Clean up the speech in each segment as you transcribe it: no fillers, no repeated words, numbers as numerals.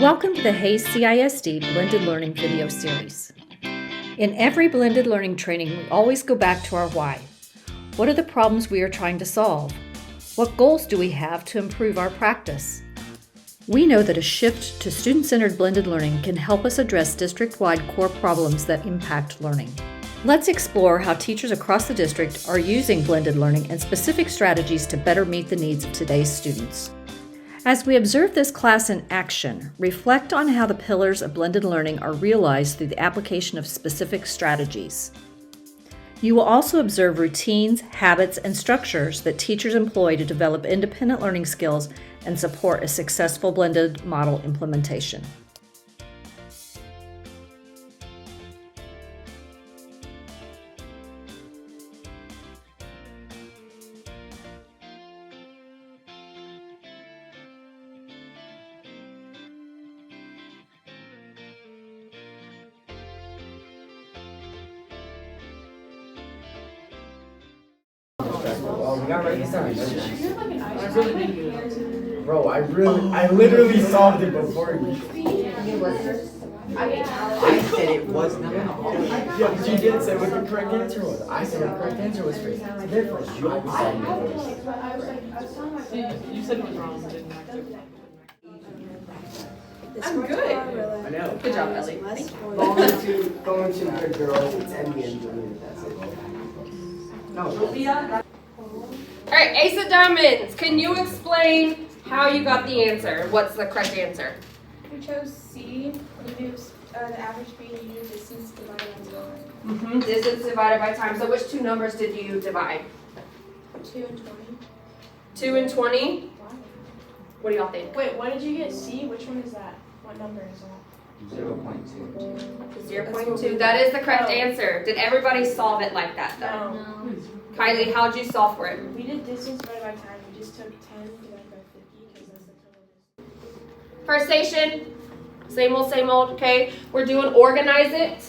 Welcome to the Hayes CISD Blended Learning video series. In every blended learning training, we always go back to our why. What are the problems we are trying to solve? What goals do we have to improve our practice? We know that a shift to student-centered blended learning can help us address district-wide core problems that impact learning. Let's explore how teachers across the district are using blended learning and specific strategies to better meet the needs of today's students. As we observe this class in action, reflect on how the pillars of blended learning are realized through the application of specific strategies. You will also observe routines, habits, and structures that teachers employ to develop independent learning skills and support a successful blended model implementation. We got ready to start. Bro, I literally solved it before you. I said it was not. Yeah, but you did say what the correct answer was. I said the correct answer was free. It's different. You said it was wrong, didn't I'm good. I know. Good job, Ellie. Going to good girls, it's MBN. That's it. No. All right, Ace of Diamonds, can you explain how you got the answer? What's the correct answer? We chose C. You use the average speed, you use distance divided by time. Mm-hmm. Distance divided by time. So which two numbers did you divide? 2 and 20. 2 and 20? What do y'all think? Wait, what did you get? C? Which one is that? What number is that? 0.2. 0.2. That is the correct answer. Did everybody solve it like that though? No. Kylie, how'd you solve for it? We did distance divided by time. We just took 10 divided by 50 because that's the total distance. First station, same old, okay? We're doing organize it.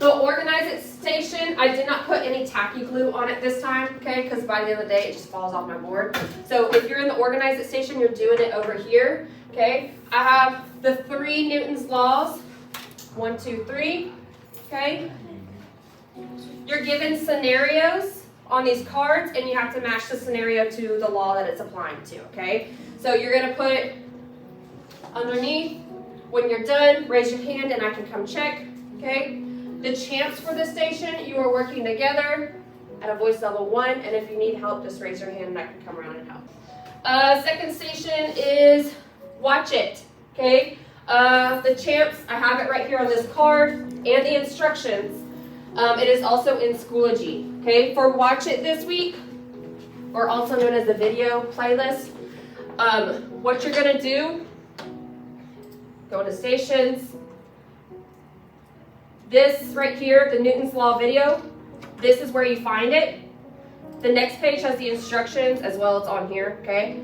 The organize it station, I did not put any tacky glue on it this time, okay? Because by the end of the day, it just falls off my board. So if you're in the organize it station, you're doing it over here, okay? I have the 3 Newton's laws, 1, 2, 3, okay? You're given scenarios on these cards, and you have to match the scenario to the law that it's applying to, okay? So you're going to put underneath. When you're done, raise your hand, and I can come check, okay? The champs for the station, you are working together at a voice level 1, and if you need help, just raise your hand, and I can come around and help. Second station is watch it, okay? The champs, I have it right here on this card, and the instructions. It is also in Schoology, okay? For Watch It this week, or also known as the video playlist, what you're gonna do, go to stations. This right here, the Newton's Law video, this is where you find it. The next page has the instructions as well as on here, okay?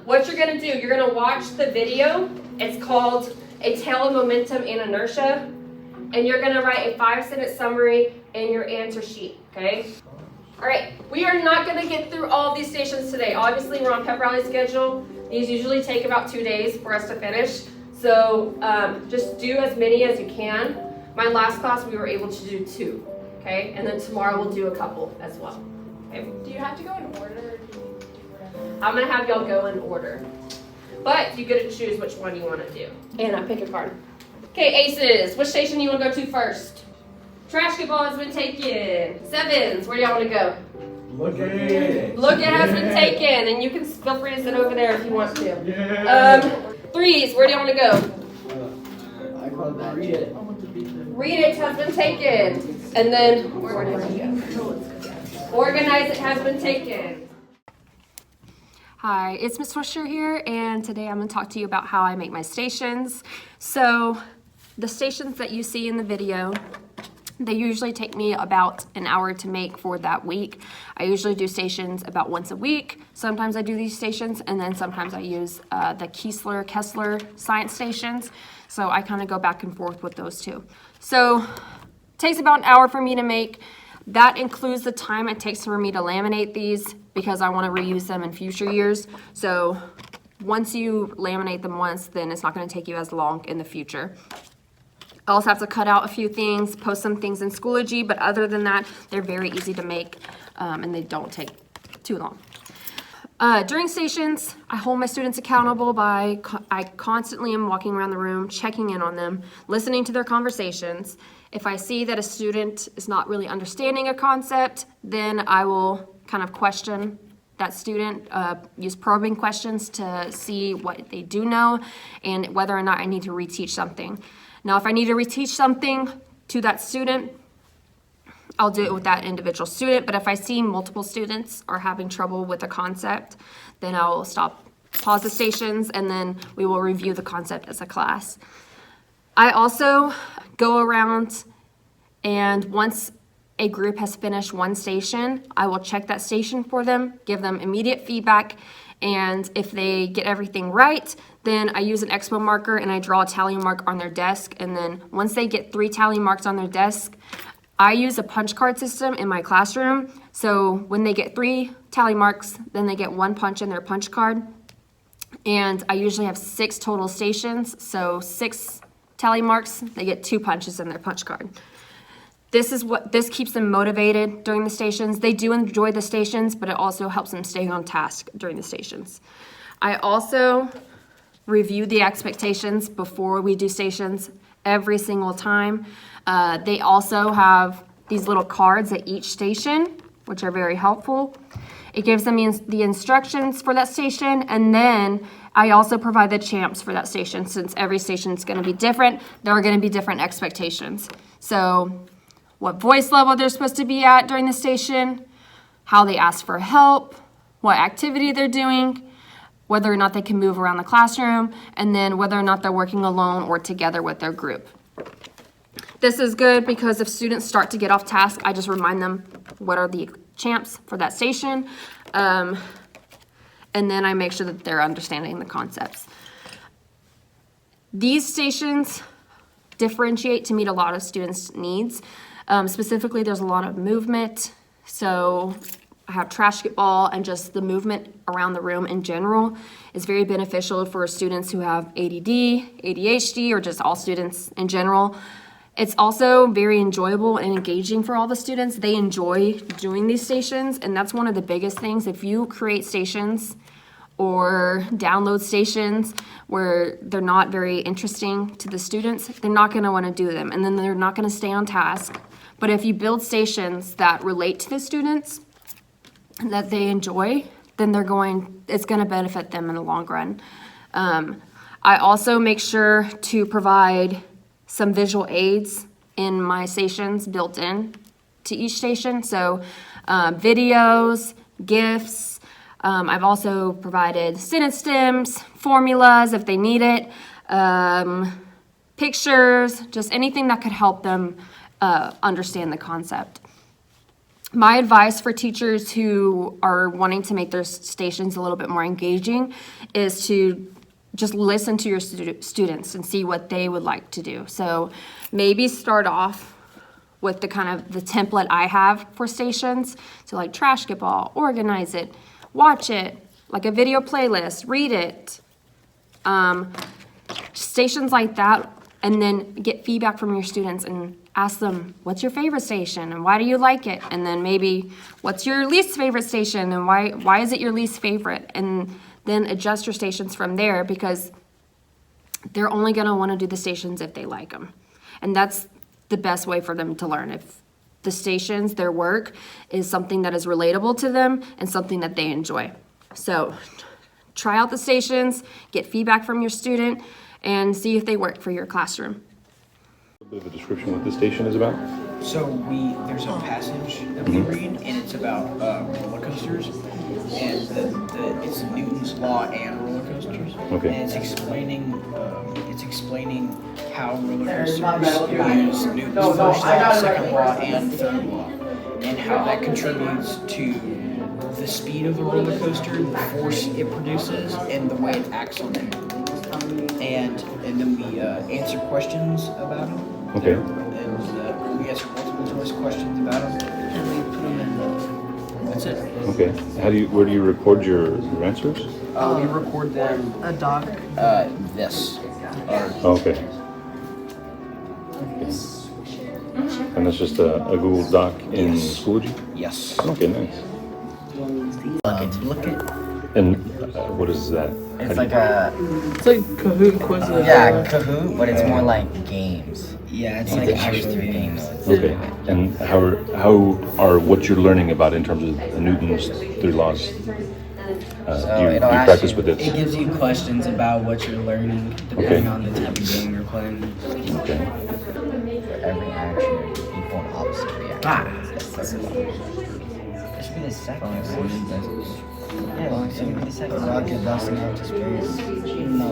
What you're gonna do, you're gonna watch the video. It's called A Tale of Momentum and Inertia. And you're gonna write a 5-sentence summary in your answer sheet, okay? All right, we are not gonna get through all of these stations today. Obviously, we're on pep rally schedule. These usually take about 2 days for us to finish. So just do as many as you can. My last class, we were able to do 2, okay? And then tomorrow we'll do a couple as well, okay? Do you have to go in order, or do you do whatever? I'm gonna have y'all go in order. But you get to choose which one you wanna do. Anna, pick a card. Okay, aces, which station you want to go to first? Trash ball has been taken. Sevens, where do y'all want to go? Look at it. Look, it has been taken, and you can feel free to sit over there if you want to. Yeah. Threes, where do y'all want to go? I call that read it. Read it has been taken. And then, organize it has been taken. Hi, it's Miss Swisher here, and today I'm going to talk to you about how I make my stations. So, the stations that you see in the video, they usually take me about an hour to make for that week. I usually do stations about once a week. Sometimes I do these stations, and then sometimes I use the Kessler science stations. So I kind of go back and forth with those two. So, it takes about an hour for me to make. That includes the time it takes for me to laminate these because I want to reuse them in future years. So once you laminate them once, then it's not going to take you as long in the future. I also have to cut out a few things, post some things in Schoology, but other than that, they're very easy to make, and they don't take too long. During stations, I hold my students accountable by I constantly am walking around the room, checking in on them, listening to their conversations. If I see that a student is not really understanding a concept, then I will kind of question that student, use probing questions to see what they do know and whether or not I need to reteach something. Now, if I need to reteach something to that student, I'll do it with that individual student, but if I see multiple students are having trouble with a concept, then I'll pause the stations, and then we will review the concept as a class. I also go around, and once a group has finished one station, I will check that station for them, give them immediate feedback, and if they get everything right, then I use an expo marker and I draw a tally mark on their desk, and then once they get 3 tally marks on their desk, I use a punch card system in my classroom, so when they get 3 tally marks, then they get 1 punch in their punch card, and I usually have 6 total stations, so 6 tally marks, they get 2 punches in their punch card. This keeps them motivated during the stations. They do enjoy the stations, but it also helps them stay on task during the stations. I also review the expectations before we do stations every single time. They also have these little cards at each station, which are very helpful. It gives them the instructions for that station, and then I also provide the champs for that station. Since every station is going to be different, there are going to be different expectations. So what voice level they're supposed to be at during the station, how they ask for help, what activity they're doing, whether or not they can move around the classroom, and then whether or not they're working alone or together with their group. This is good because if students start to get off task, I just remind them what are the champs for that station, and then I make sure that they're understanding the concepts. These stations differentiate to meet a lot of students' needs. Specifically, there's a lot of movement, so I have trash ball, and just the movement around the room in general is very beneficial for students who have ADD, ADHD, or just all students in general. It's also very enjoyable and engaging for all the students. They enjoy doing these stations, and that's one of the biggest things. If you create stations or download stations where they're not very interesting to the students, they're not going to want to do them, and then they're not going to stay on task. But if you build stations that relate to the students, that they enjoy, then it's going to benefit them in the long run. I also make sure to provide some visual aids in my stations built in to each station. So videos, GIFs. I've also provided sentence stems, formulas if they need it, pictures, just anything that could help them understand the concept. My advice for teachers who are wanting to make their stations a little bit more engaging is to just listen to your students and see what they would like to do. So maybe start off with the template I have for stations. So like trash get ball, organize it, watch it, like a video playlist, read it, stations like that, and then get feedback from your students and ask them, what's your favorite station and why do you like it? And then maybe, what's your least favorite station and why is it your least favorite? And then adjust your stations from there, because they're only gonna wanna do the stations if they like them. And that's the best way for them to learn. If the stations, their work, is something that is relatable to them and something that they enjoy. So try out the stations, get feedback from your student, and see if they work for your classroom. A bit of a description what the station is about? So there's a passage that we read, and it's about roller coasters, and it's Newton's law and roller coasters. Okay. And it's explaining how roller coasters use Newton's first law, second law, and third law, and how that contributes to the speed of the roller coaster, the force it produces, and the way it acts on it. And then we answer questions about them. Okay. And we answer multiple choice questions about them, and we put them in. That's it. Okay. Where do you record your answers? We record them. A doc. This. Okay. And that's just a Google Doc in Schoology? Yes. Okay, nice. Look at. And what is that? It's like a It's like Kahoot quizzes. Kahoot, but it's more like games. Yeah, it's You like can choose actual through games. Okay. And how are what you're learning about in terms of Newton's three laws? So You it'll ask practice you- with it? It gives you questions about what you're learning depending Okay. on the type of game you're playing. Okay. Every action equal and opposite reaction. It should be the second. Yeah, it should be the second. Rocket busting out to space. No.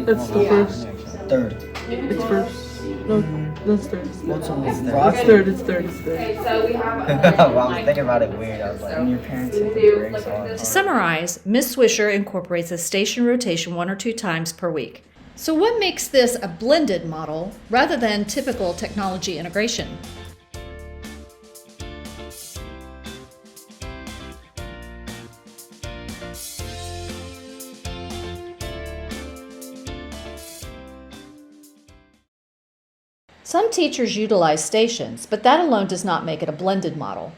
It's the first. Third. It's first. No, that's third. What's on this? It's third. It's third. Okay, so we have Well, I was thinking about it weird. I was like, and your parents hit the brakes on. To summarize, Ms. Swisher incorporates a station rotation 1 or 2 times per week. So what makes this a blended model rather than typical technology integration? Some teachers utilize stations, but that alone does not make it a blended model.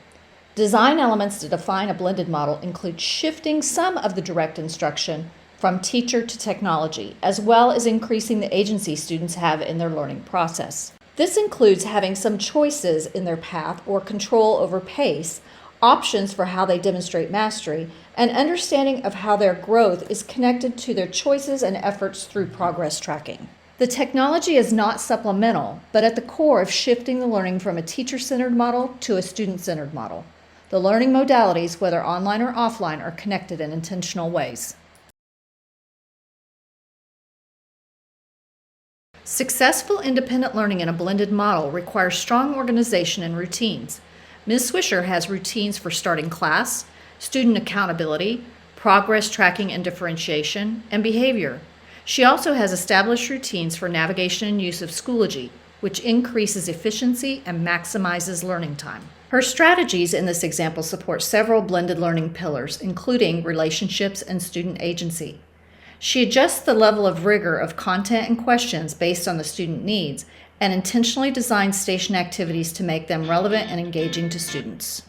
Design elements to define a blended model include shifting some of the direct instruction from teacher to technology, as well as increasing the agency students have in their learning process. This includes having some choices in their path or control over pace, options for how they demonstrate mastery, and understanding of how their growth is connected to their choices and efforts through progress tracking. The technology is not supplemental, but at the core of shifting the learning from a teacher-centered model to a student-centered model. The learning modalities, whether online or offline, are connected in intentional ways. Successful independent learning in a blended model requires strong organization and routines. Ms. Swisher has routines for starting class, student accountability, progress tracking and differentiation, and behavior. She also has established routines for navigation and use of Schoology, which increases efficiency and maximizes learning time. Her strategies in this example support several blended learning pillars, including relationships and student agency. She adjusts the level of rigor of content and questions based on the student needs and intentionally designs station activities to make them relevant and engaging to students.